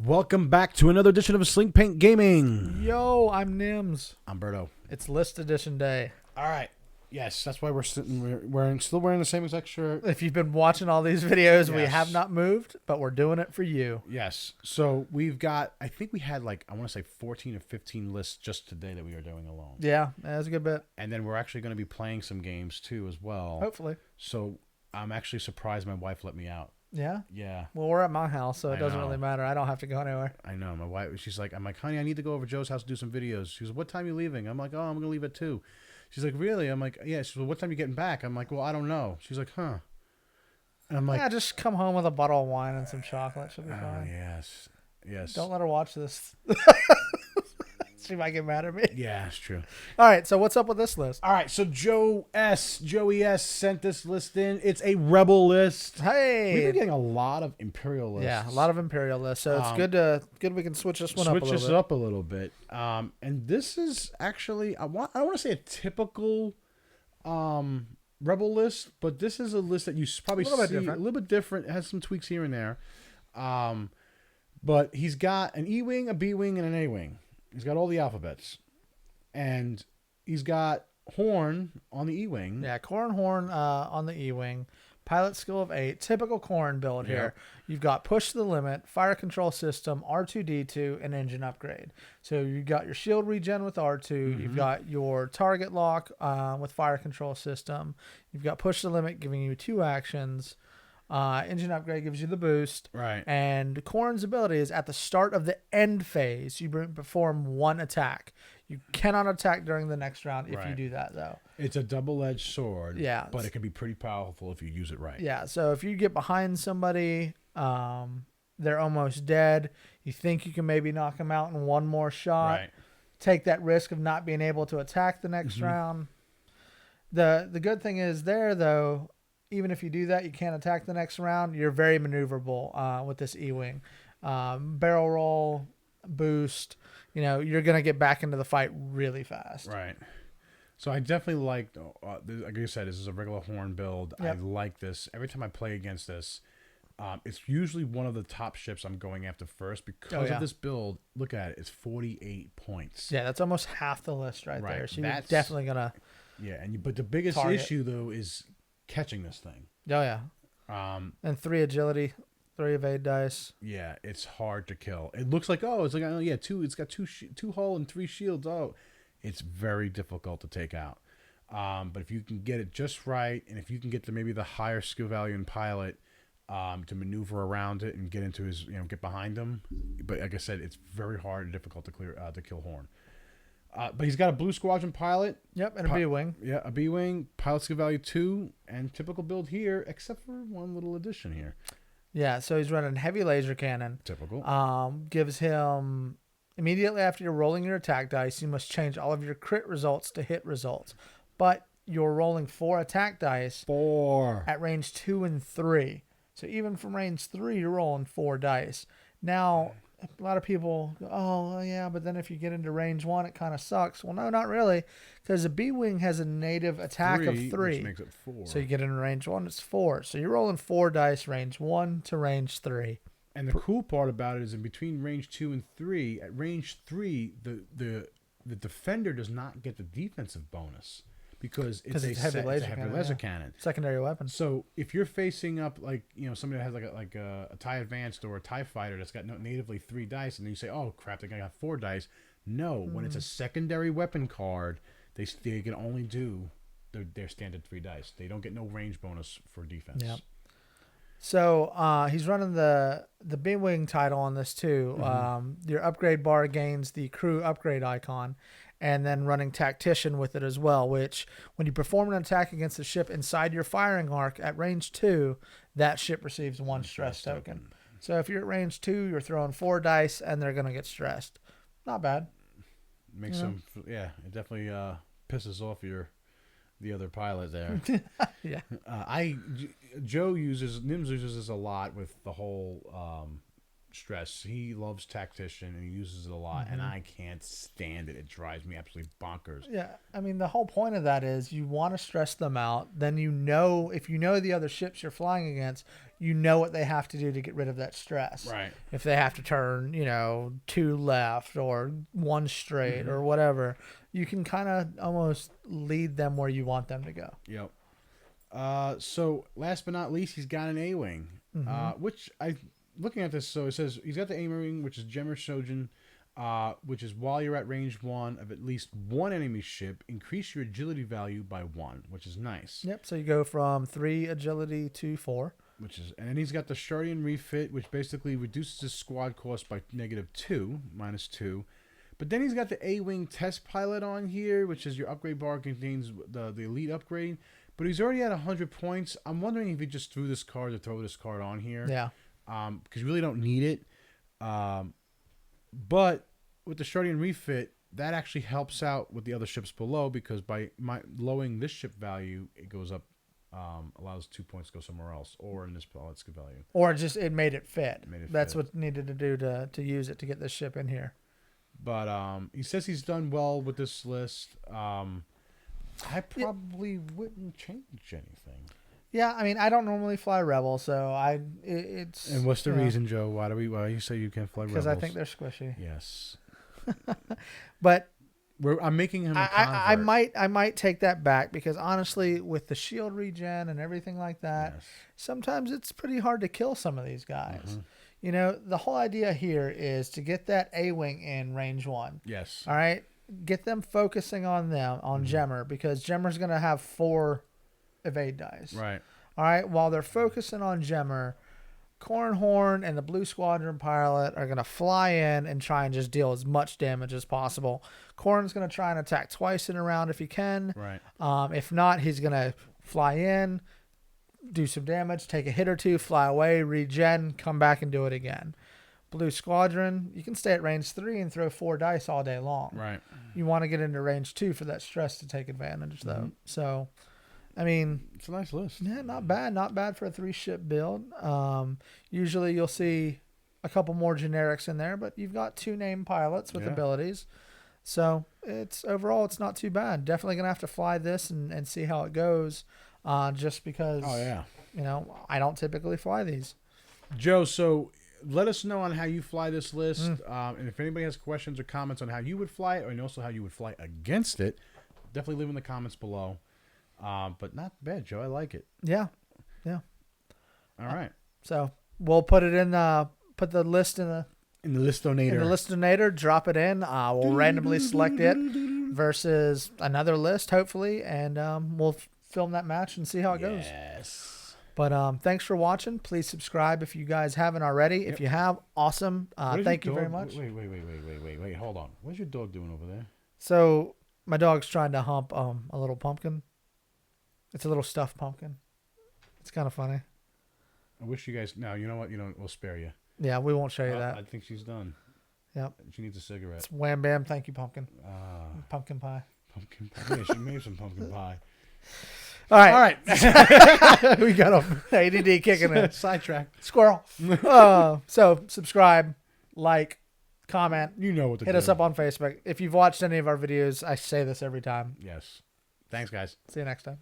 Welcome back to another edition of Slink Paint Gaming. Yo, I'm Nims. I'm Berto. It's list edition day. All right. Yes, that's why we're still wearing the same exact shirt. If you've been watching all these videos, we Yes. have not moved, but we're doing it for you. Yes. So we've got, I think we had like, I want to say 14 or 15 lists just today that we are doing alone. Yeah, that's a good bit. And then we're actually going to be playing some games too as well. Hopefully. So I'm actually surprised my wife let me out. Yeah? Yeah. Well, we're at my house, so it I doesn't know. really matter. I don't have to go anywhere. I know. My wife, she's like, I'm like, honey, I need to go over to Joe's house to do some videos. She goes, what time are you leaving? I'm like, oh, I'm going to leave at 2. She's like, really? I'm like, yeah. She's like, what time are you getting back? I'm like, well, I don't know. She's like, huh. And I'm like, Yeah, just come home with a bottle of wine and some chocolate. She'll be oh, fine. yes. Yes. Don't let her watch this. She might get mad at me. Yeah, it's true. All right, so what's up with this list? All right, so Joey S sent this list in. It's a Rebel list. Hey. We've been getting a lot of Imperial lists. Yeah, a lot of Imperial lists, so it's good we can switch this one up a Switch little this bit. up a little bit. And this is actually, I don't want to say a typical Rebel list, but this is a list that you probably A little bit see different. a little bit different. It has some tweaks here and there. But he's got an E-Wing, a B-Wing, and an A-Wing. He's got all the alphabets. And he's got Horn on the E-Wing. Yeah, Corran Horn on the E-Wing. Pilot skill of 8. Typical Corran build here. You've got push to the limit, fire control system, R2-D2, and engine upgrade. So you've got your shield regen with R2. You've got your target lock with fire control system. You've got push to the limit giving you 2 actions. Engine upgrade gives you the boost. Right. And Corran's ability is at the start of the end phase, you perform 1 attack. You cannot attack during the next round if you do that, though. It's a double-edged sword, Yeah. but it can be pretty powerful if you use it right. Yeah, so if you get behind somebody, they're almost dead. You think you can maybe knock them out in one more shot. Right. Take that risk of not being able to attack the next round. The good thing is there, though, even if you do that, you can't attack the next round. You're very maneuverable with this E-Wing. Barrel roll, boost. You know, you're going to get back into the fight really fast. Right. So I definitely like I said, this is a regular Horn build. Yep. I like this. Every time I play against this, it's usually one of the top ships I'm going after first because of this build. Look at it. It's 48 points. Yeah, that's almost half the list right there. So you're That's definitely going to... Yeah, but the biggest target. issue, though, is catching this thing. Oh, yeah. And 3 agility, 3 evade dice. Yeah, it's hard to kill. It looks like, it's like, 2. It's got 2 hull and 3 shields. Oh, it's very difficult to take out. But if you can get it just right, and if you can get to maybe the higher skill value in pilot to maneuver around it and get into his, get behind him. But like I said, it's very hard and difficult to kill Horn. But he's got a blue Squadron pilot. Yep, and a B-Wing. Yeah, a B-Wing, pilot skill value 2, and typical build here, except for one little addition here. Yeah, so he's running heavy laser cannon. Typical. Gives him, immediately after you're rolling your attack dice, you must change all of your crit results to hit results. But you're rolling 4 attack dice 4 at range 2 and 3. So even from range 3, you're rolling 4 dice. Now, a lot of people go, oh, yeah, but then if you get into range 1, it kind of sucks. Well, no, not really, because a B-Wing has a native attack of 3. Which makes it 4. So you get into range 1, it's 4. So you're rolling 4 dice, range 1 to range 3. And the cool part about it is in between range 2 and 3, at range 3, the defender does not get the defensive bonus because it's a heavy laser cannon. Secondary weapon. So if you're facing up somebody that has like a TIE Advanced or a TIE Fighter that's got natively 3 dice, and then you say, oh crap, they got 4 dice. No, when it's a secondary weapon card, they can only do their standard 3 dice. They don't get no range bonus for defense. Yep. So he's running the B-Wing title on this too. Your upgrade bar gains the crew upgrade icon, and then running Tactician with it as well, which when you perform an attack against a ship inside your firing arc at range 2, that ship receives 1 stress token. So if you're at range 2, you're throwing 4 dice, and they're going to get stressed. Not bad. Makes them, it definitely pisses off the other pilot there. Yeah. Nims uses this a lot with the whole stress. He loves Tactician and he uses it a lot, and I can't stand it. It drives me absolutely bonkers. Yeah, I mean, the whole point of that is you want to stress them out. Then if you know the other ships you're flying against, you know what they have to do to get rid of that stress. Right. If they have to turn, 2 left or 1 straight or whatever, you can kind of almost lead them where you want them to go. Yep. So last but not least, he's got an A-wing, which looking at this, so it says he's got the A-wing, which is Gemmer Sojan, which is while you're at range 1 of at least one enemy ship, increase your agility value by 1, which is nice. Yep. So you go from 3 agility to 4. And then he's got the Chardaan Refit, which basically reduces his squad cost by -2, -2. But then he's got the A-wing test pilot on here, which is your upgrade bar contains the elite upgrade. But he's already at 100 points. I'm wondering if he just threw this card to throw this card on here. Yeah. Because you really don't need it. But with the Chardaan Refit, that actually helps out with the other ships below, because by lowering this ship value, it goes up, allows 2 points to go somewhere else, or in this pilot's value. Or it made it fit. That's fit. what needed to do to use it to get this ship in here. But he says he's done well with this list. I probably wouldn't change anything. Yeah, I mean, I don't normally fly Rebel, so it's. And what's the reason, Joe? Why you say you can't fly Rebels? Because I think they're squishy. Yes. But I'm making him a convert. I might take that back, because honestly, with the shield regen and everything like that, sometimes it's pretty hard to kill some of these guys. The whole idea here is to get that A-wing in range 1. Yes. All right. Get them focusing on Gemmer, because Gemmer's going to have 4 evade dice. Right. All right. While they're focusing on Gemmer, Corran and the Blue Squadron pilot are going to fly in and try and just deal as much damage as possible. Corran's going to try and attack twice in a round if he can. Right. If not, he's going to fly in, do some damage, take a hit or 2, fly away, regen, come back and do it again. Blue Squadron, you can stay at range 3 and throw 4 dice all day long. Right. You want to get into range 2 for that stress to take advantage, though. So, I mean, it's a nice list. Yeah, not bad. Not bad for a 3-ship build. Usually you'll see a couple more generics in there, but you've got 2 named pilots with abilities. So overall it's not too bad. Definitely gonna have to fly this and see how it goes. Just because I don't typically fly these. Joe, so let us know on how you fly this list. And if anybody has questions or comments on how you would fly it, and also how you would fly against it, definitely leave in the comments below. But not bad, Joe. I like it. Yeah. All right. So we'll put it in. Put the list in the listonator. In the listonator. Drop it in. We'll randomly select it versus another list, hopefully, and we'll film that match and see how it goes. Yes. But thanks for watching. Please subscribe if you guys haven't already. If you have, awesome. Thank you very much. Wait. Hold on. What's your dog doing over there? So my dog's trying to hump a little pumpkin. It's a little stuffed pumpkin. It's kind of funny. I wish you guys... No, you know what? We'll spare you. Yeah, we won't show you that. I think she's done. Yep. She needs a cigarette. It's wham bam. Thank you, pumpkin. Pumpkin pie. Pumpkin pie. Yeah, she made some pumpkin pie. All right. We got ADD kicking in. Sidetrack. Squirrel. So subscribe, like, comment. You know what to do. Hit us up on Facebook. If you've watched any of our videos, I say this every time. Yes. Thanks, guys. See you next time.